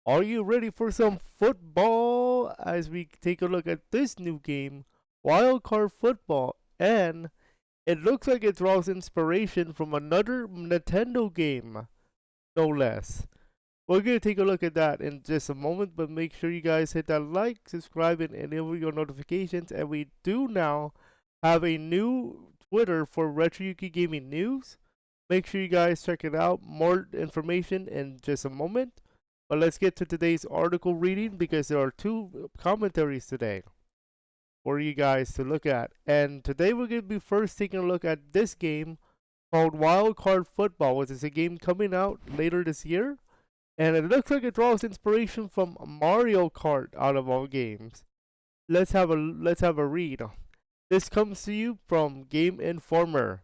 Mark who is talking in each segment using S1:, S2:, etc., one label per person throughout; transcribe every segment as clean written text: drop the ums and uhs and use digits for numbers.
S1: Are you ready for some football as we take a look at this new game, Wildcard Football? And it looks like it draws inspiration from another Nintendo game, no less. We're going to take a look at that in just a moment, but make sure you guys hit that like, subscribe, and enable your notifications. And we do now have a new Twitter for RetroYuuki Gaming News. Make sure you guys check it out. More information in just a moment. But let's get to today's article reading because there are two commentaries today for you guys to look at. And today we're going to be first taking a look at this game called Wild Card Football, which is a game coming out later this year. And it looks like it draws inspiration from Mario Kart out of all games. Let's have a read. This comes to you from GameInformer.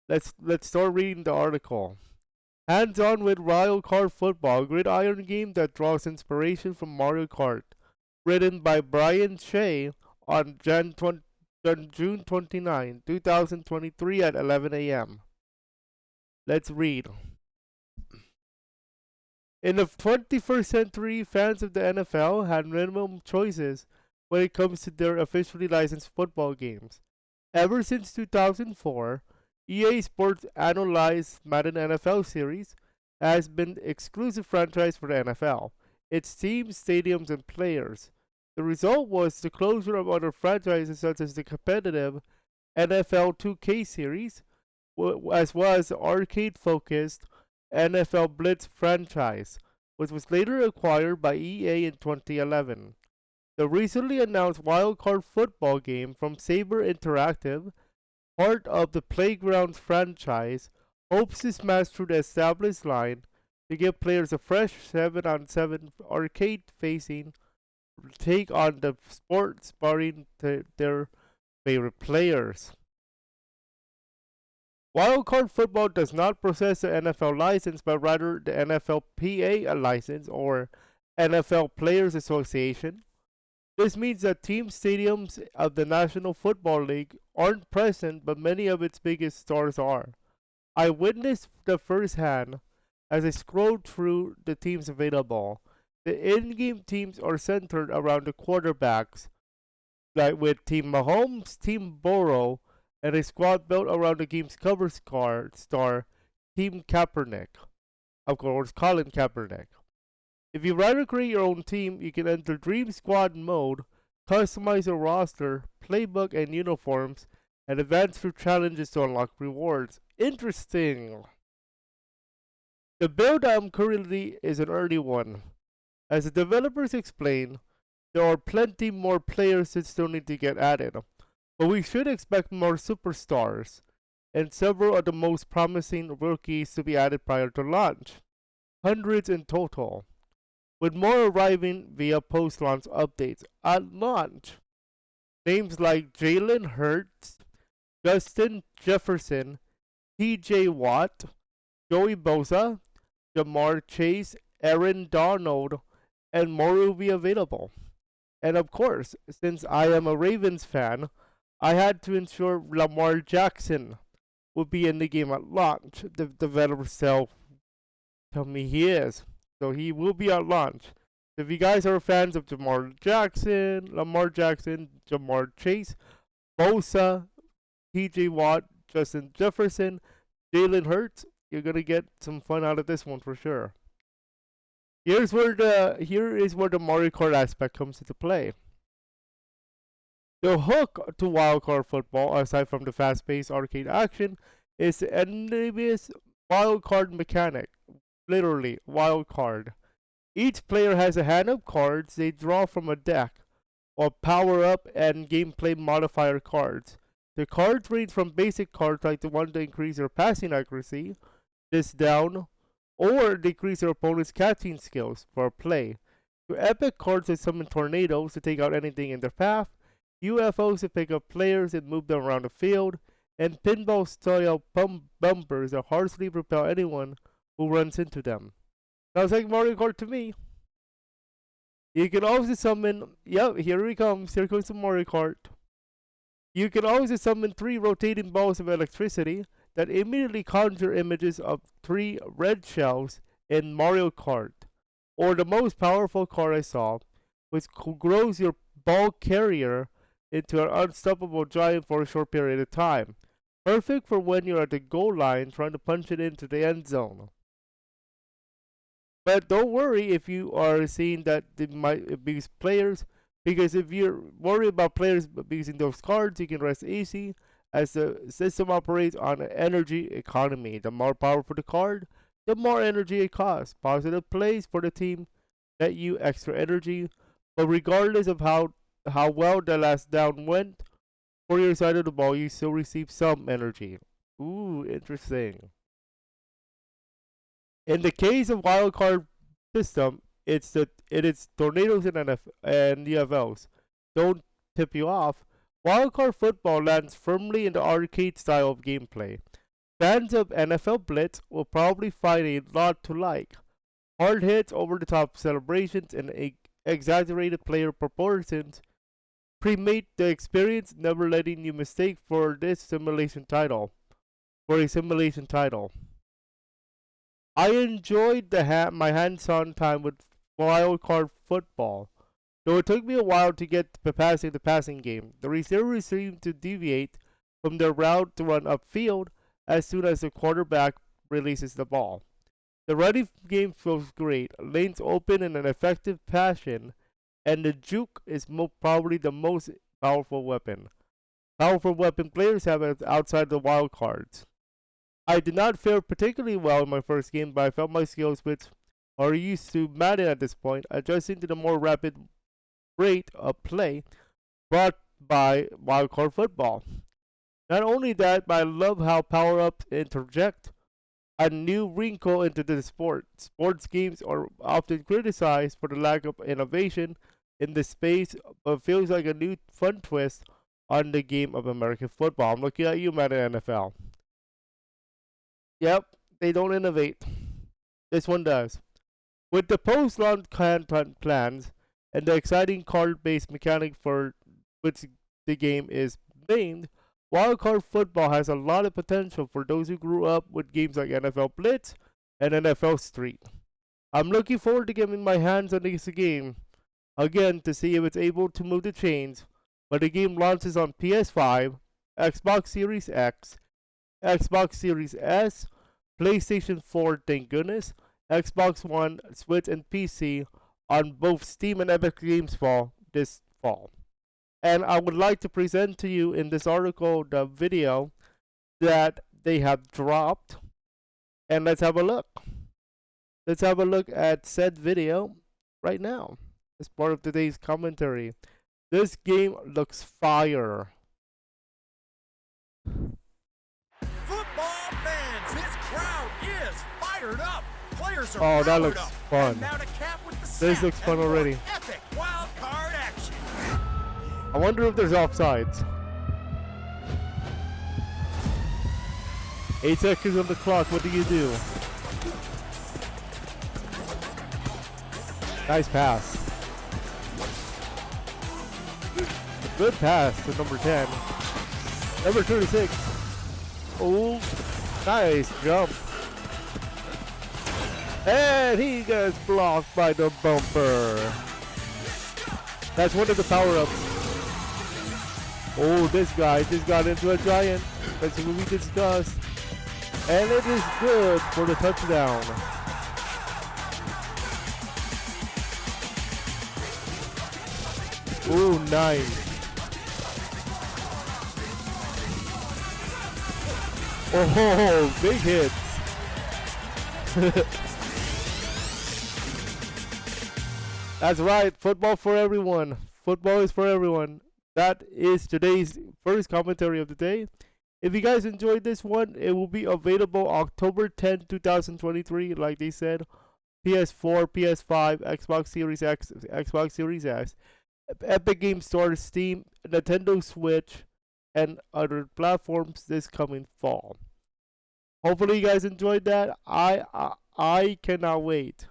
S1: Let's start reading the article. Hands on with Mario Kart Football, a gridiron game that draws inspiration from Mario Kart. Written by Brian Shea on June 29, 2023 at 11 a.m. Let's read. In the 21st century, fans of the NFL had minimum choices when it comes to their officially licensed football games. Ever since 2004, EA Sports' annualized Madden NFL series has been exclusive franchise for the NFL, its teams, stadiums, and players. The result was the closure of other franchises such as the competitive NFL 2K series, as well as the arcade-focused NFL Blitz franchise, which was later acquired by EA in 2011. The recently announced Wild Card Football game from Saber Interactive, part of the Playgrounds franchise, hopes to smash through the established line to give players a fresh 7-on-7 arcade-facing take on the sport, sparring their favorite players. Wildcard Football does not possess the NFL license, but rather the NFLPA license, or NFL Players Association. This means that team stadiums of the National Football League aren't present, but many of its biggest stars are. I witnessed the firsthand as I scrolled through the teams available. The in-game teams are centered around the quarterbacks, like with Team Mahomes, Team Burrow, and a squad built around the game's cover star, Team Kaepernick. Of course, Colin Kaepernick. If you rather create your own team, you can enter Dream Squad mode, customize your roster, playbook, and uniforms, and advance through challenges to unlock rewards. Interesting! The build I'm currently is an early one. As the developers explain, there are plenty more players that still need to get added, but we should expect more superstars, and several of the most promising rookies to be added prior to launch. Hundreds in total, with more arriving via post-launch updates at launch. Names like Jalen Hurts, Justin Jefferson, TJ Watt, Joey Bosa, Jamar Chase, Aaron Donald, and more will be available. And of course, since I am a Ravens fan, I had to ensure Lamar Jackson would be in the game at launch. The developers tell me he is. So he will be at launch. If you guys are fans of Lamar Jackson, Jamar Chase, Bosa, TJ Watt, Justin Jefferson, Jalen Hurts, you're gonna get some fun out of this one for sure. Here is where the Mario Kart aspect comes into play. The hook to wildcard football, aside from the fast-paced arcade action, is the envious wildcard mechanic. Literally, wildcard. Each player has a hand of cards they draw from a deck, or power-up and gameplay modifier cards. The cards range from basic cards like the one to increase your passing accuracy, this down, or decrease your opponent's catching skills for play, to epic cards that summon tornadoes to take out anything in their path, UFOs to pick up players and move them around the field, and pinball-style bumpers that harshly repel anyone who runs into them. Sounds like Mario Kart to me. You can also summon, yep, here he comes, here comes the Mario Kart. You can also summon 3 rotating balls of electricity that immediately conjure images of 3 red shells in Mario Kart. or the most powerful card I saw, which grows your ball carrier into an unstoppable giant for a short period of time. Perfect for when you're at the goal line trying to punch it into the end zone. But don't worry if you are seeing that they might be players, because if you're worried about players using those cards, you can rest easy as the system operates on an energy economy. The more powerful the card, the more energy it costs. Positive plays for the team net you extra energy, but regardless of how well the last down went, for your side of the ball, you still receive some energy. Ooh, interesting. In the case of wildcard system, it is tornadoes and UFLs. Don't tip you off. Wildcard football lands firmly in the arcade style of gameplay. Fans of NFL Blitz will probably find a lot to like. Hard hits, over the top celebrations, and exaggerated player proportions pre-made the experience, never letting you mistake for this simulation title. For a simulation title. I enjoyed my hands-on time with wildcard football, though it took me a while to get past the passing game. The receivers seem to deviate from their route to run upfield as soon as the quarterback releases the ball. The running game feels great, lanes open in an effective fashion, and the juke is probably the most powerful weapon. Powerful weapon players have outside the wild cards. I did not fare particularly well in my first game, but I felt my skills, which are used to Madden at this point, adjusting to the more rapid rate of play brought by wildcard football. Not only that, but I love how power-ups interject a new wrinkle into the sport. Sports games are often criticized for the lack of innovation in the space, but feels like a new fun twist on the game of American football. I'm looking at you, Madden NFL. Yep, they don't innovate. This one does. With the post-launch content plans and the exciting card-based mechanic for which the game is named, wildcard football has a lot of potential for those who grew up with games like NFL Blitz and NFL Street. I'm looking forward to getting my hands on this game again to see if it's able to move the chains, but the game launches on PS5, Xbox Series X, Xbox Series S, PlayStation 4, thank goodness, Xbox One, Switch, and PC on both Steam and Epic Games Fall this fall. And I would like to present to you in this article the video that they have dropped. And let's have a look. Let's have a look at said video right now as part of today's commentary. This game looks fire.
S2: Football fans, this crowd is fired up. Players are
S1: Oh, that looks
S2: up.
S1: fun.
S2: And now to cap with the
S1: This looks fun already.
S2: Epic wild card action.
S1: I wonder if there's offsides. 8 seconds on the clock. What do you do? Nice pass. Good pass to number 10. Number 36. Oh, nice jump. And he gets blocked by the bumper. That's one of the power-ups. Oh, this guy just got into a giant. That's what we discussed. And it is good for the touchdown. Oh, nice. Oh, big hits. That's right, football for everyone. Football is for everyone. That is today's first commentary of the day. If you guys enjoyed this one, it will be available October 10, 2023, like they said. PS4, PS5, Xbox Series X, Xbox Series S, Epic Game Store, Steam, Nintendo Switch, and other platforms this coming fall. Hopefully you guys enjoyed that. I cannot wait.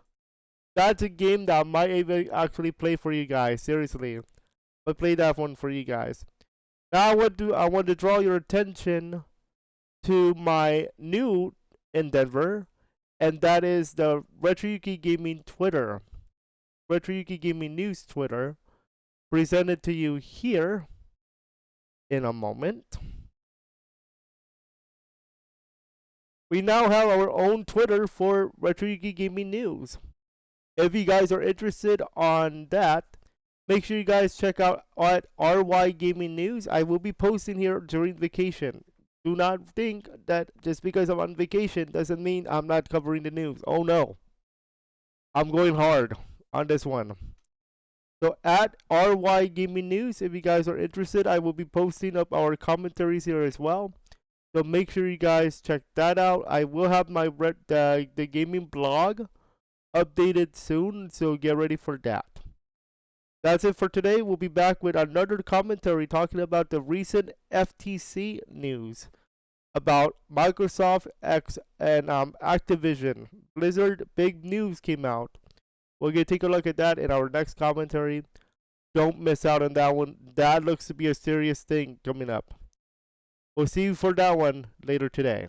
S1: That's a game that I might even actually play for you guys. Seriously, I'll play that one for you guys. Now I want to draw your attention to my new endeavor, and that is the RetroYuuki Gaming Twitter. RetroYuuki Gaming News Twitter, presented to you here in a moment. We now have our own Twitter for RetroYuuki Gaming News. If you guys are interested on that, make sure you guys check out at RY Gaming News. I will be posting here during vacation. Do not think that just because I'm on vacation doesn't mean I'm not covering the news. Oh no. I'm going hard on this one. So at RY Gaming News, if you guys are interested, I will be posting up our commentaries here as well. So make sure you guys check that out. I will have my the gaming blog updated soon, so get ready for that. That's it for today. We'll be back with another commentary talking about the recent FTC news about Microsoft X and Activision. Blizzard big news came out. We're going to take a look at that in our next commentary. Don't miss out on that one. That looks to be a serious thing coming up. We'll see you for that one later today.